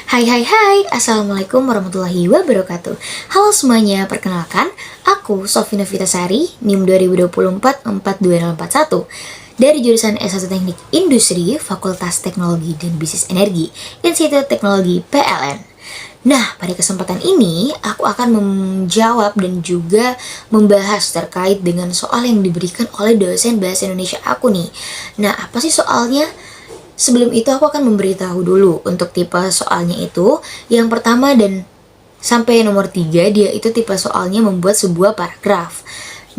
Hai, Assalamualaikum warahmatullahi wabarakatuh. Halo semuanya, perkenalkan, aku Sofina Vitasari, NIM 2024-4241 dari jurusan S1 Teknik Industri, Fakultas Teknologi dan Bisnis Energi, Institut Teknologi PLN. Nah, pada kesempatan ini, aku akan menjawab dan juga membahas terkait dengan soal yang diberikan oleh dosen Bahasa Indonesia aku nih. Nah, apa sih soalnya? Sebelum itu aku akan memberitahu dulu untuk tipe soalnya itu. Yang pertama dan sampai nomor 3 dia itu tipe soalnya membuat sebuah paragraf.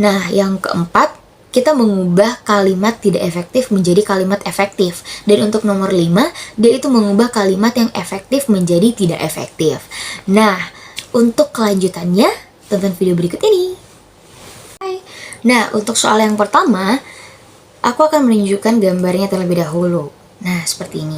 Nah, yang keempat kita mengubah kalimat tidak efektif menjadi kalimat efektif. Dan untuk nomor 5 dia itu mengubah kalimat yang efektif menjadi tidak efektif. Nah, untuk kelanjutannya tonton video berikut ini. Nah, untuk soal yang pertama aku akan menunjukkan gambarnya terlebih dahulu. Nah, seperti ini.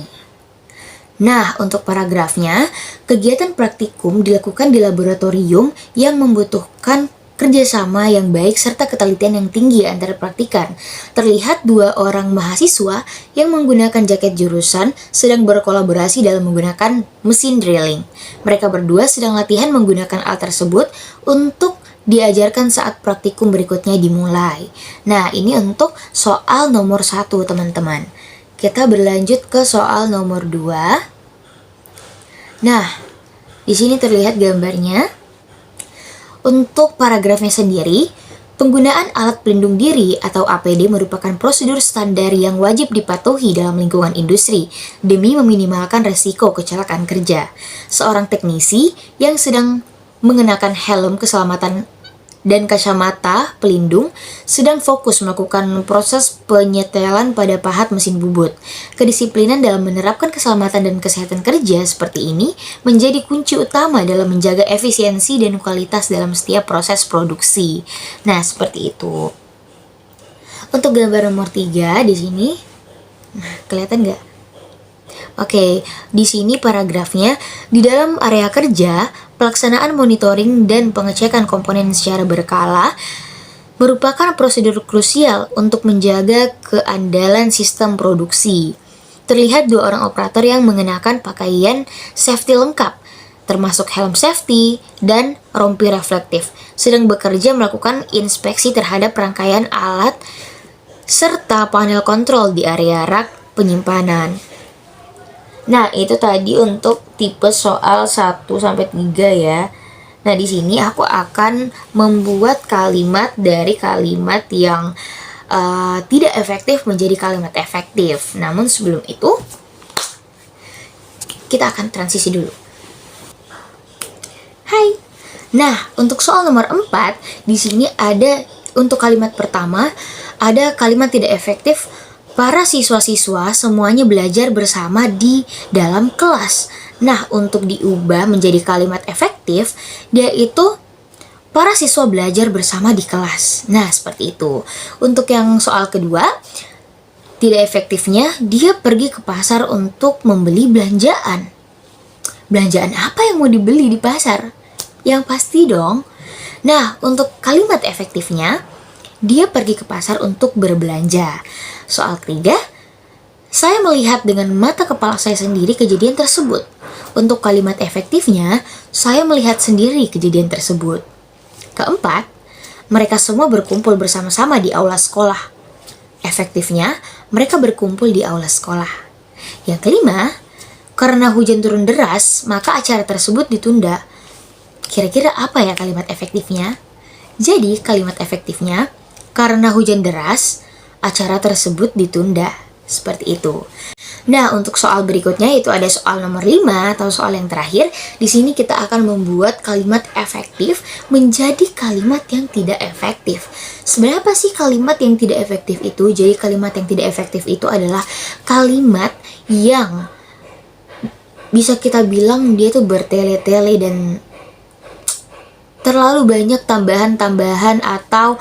Nah, untuk paragrafnya, kegiatan praktikum dilakukan di laboratorium yang membutuhkan kerjasama yang baik serta ketelitian yang tinggi antara praktikan. Terlihat dua orang mahasiswa yang menggunakan jaket jurusan sedang berkolaborasi dalam menggunakan mesin drilling. Mereka berdua sedang latihan menggunakan alat tersebut untuk diajarkan saat praktikum berikutnya dimulai. Nah, ini untuk soal nomor 1, teman-teman. Kita berlanjut ke soal nomor 2. Nah, di sini terlihat gambarnya. Untuk paragrafnya sendiri, penggunaan alat pelindung diri atau APD merupakan prosedur standar yang wajib dipatuhi dalam lingkungan industri demi meminimalkan resiko kecelakaan kerja. Seorang teknisi yang sedang mengenakan helm keselamatan dan kacamata pelindung sedang fokus melakukan proses penyetelan pada pahat mesin bubut. Kedisiplinan dalam menerapkan keselamatan dan kesehatan kerja seperti ini menjadi kunci utama dalam menjaga efisiensi dan kualitas dalam setiap proses produksi. Nah, seperti itu. Untuk gambar nomor 3 di sini, kelihatan nggak? Oke, di sini paragrafnya, di dalam area kerja, pelaksanaan monitoring dan pengecekan komponen secara berkala merupakan prosedur krusial untuk menjaga keandalan sistem produksi. Terlihat dua orang operator yang mengenakan pakaian safety lengkap, termasuk helm safety dan rompi reflektif, sedang bekerja melakukan inspeksi terhadap rangkaian alat serta panel kontrol di area rak penyimpanan. Nah, itu tadi untuk tipe soal 1-3 ya. Nah, di sini aku akan membuat kalimat dari kalimat yang tidak efektif menjadi kalimat efektif. Namun sebelum itu, kita akan transisi dulu. Hai. Nah, untuk soal nomor 4, di sini ada untuk kalimat pertama, ada kalimat tidak efektif. Para siswa-siswa semuanya belajar bersama di dalam kelas. Nah, untuk diubah menjadi kalimat efektif, dia itu para siswa belajar bersama di kelas. Nah, seperti itu. Untuk yang soal kedua, tidak efektifnya, dia pergi ke pasar untuk membeli belanjaan. Belanjaan apa yang mau dibeli di pasar? Yang pasti dong. Nah, untuk kalimat efektifnya, dia pergi ke pasar untuk berbelanja. Soal ketiga, saya melihat dengan mata kepala saya sendiri kejadian tersebut. Untuk kalimat efektifnya, saya melihat sendiri kejadian tersebut. Keempat, mereka semua berkumpul bersama-sama di aula sekolah. Efektifnya, mereka berkumpul di aula sekolah. Yang kelima, karena hujan turun deras, maka acara tersebut ditunda. Kira-kira apa ya kalimat efektifnya? Jadi, kalimat efektifnya, karena hujan deras, acara tersebut ditunda. Seperti itu. Nah, untuk soal berikutnya itu ada soal nomor 5 atau soal yang terakhir. Di sini kita akan membuat kalimat efektif menjadi kalimat yang tidak efektif. Sebenarnya apa sih kalimat yang tidak efektif itu? Jadi kalimat yang tidak efektif itu adalah kalimat yang bisa kita bilang dia tuh bertele-tele dan terlalu banyak tambahan-tambahan atau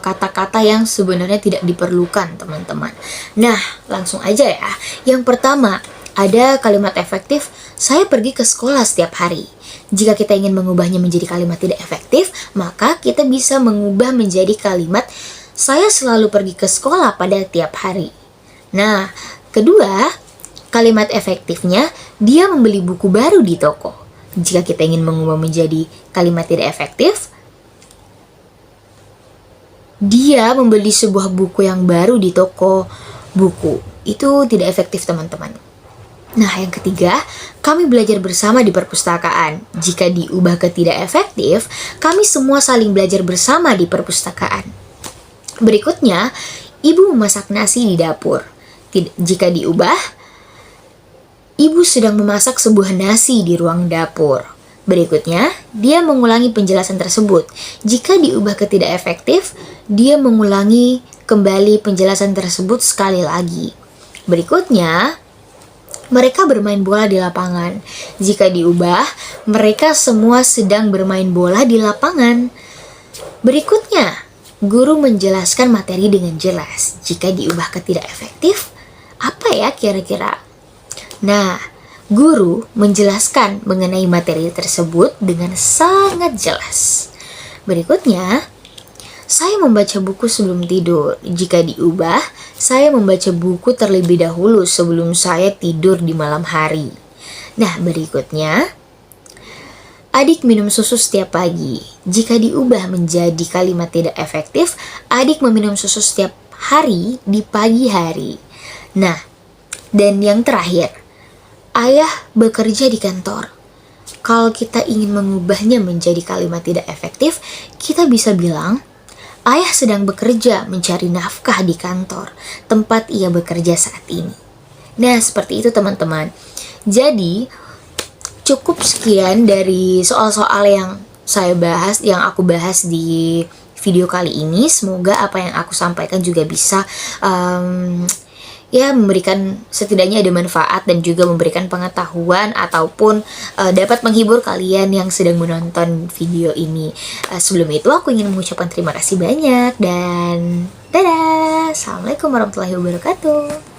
kata-kata yang sebenarnya tidak diperlukan, teman-teman. Nah, langsung aja ya. Yang pertama, ada kalimat efektif, saya pergi ke sekolah setiap hari. Jika kita ingin mengubahnya menjadi kalimat tidak efektif, maka kita bisa mengubah menjadi kalimat, saya selalu pergi ke sekolah pada tiap hari. Nah, kedua, Kalimat efektifnya, dia membeli buku baru di toko. Jika kita ingin mengubah menjadi kalimat tidak efektif, dia membeli sebuah buku yang baru di toko buku. Itu tidak efektif, teman-teman. Nah, yang ketiga, kami belajar bersama di perpustakaan. Jika diubah ke tidak efektif, kami semua saling belajar bersama di perpustakaan. Berikutnya, ibu memasak nasi di dapur. Jika diubah, ibu sedang memasak sebuah nasi di ruang dapur. Berikutnya, dia mengulangi penjelasan tersebut. Jika diubah ke tidak efektif, dia mengulangi kembali penjelasan tersebut sekali lagi. Berikutnya, mereka bermain bola di lapangan. Jika diubah, mereka semua sedang bermain bola di lapangan. Berikutnya, guru menjelaskan materi dengan jelas. Jika diubah ke tidak efektif, apa ya kira-kira? Nah, guru menjelaskan mengenai materi tersebut dengan sangat jelas. Berikutnya, saya membaca buku sebelum tidur. Jika diubah, saya membaca buku terlebih dahulu sebelum saya tidur di malam hari. Nah, berikutnya, adik minum susu setiap pagi. Jika diubah menjadi kalimat tidak efektif, adik meminum susu setiap hari di pagi hari. Nah, dan yang terakhir, ayah bekerja di kantor. Kalau kita ingin mengubahnya menjadi kalimat tidak efektif, kita bisa bilang, ayah sedang bekerja mencari nafkah di kantor, tempat ia bekerja saat ini. Nah, seperti itu teman-teman. Jadi, cukup sekian dari soal-soal yang aku bahas di video kali ini. Semoga apa yang aku sampaikan juga bisa memberikan, setidaknya ada manfaat dan juga memberikan pengetahuan ataupun dapat menghibur kalian yang sedang menonton video ini. Sebelum itu aku ingin mengucapkan terima kasih banyak dan dadah. Assalamualaikum warahmatullahi wabarakatuh.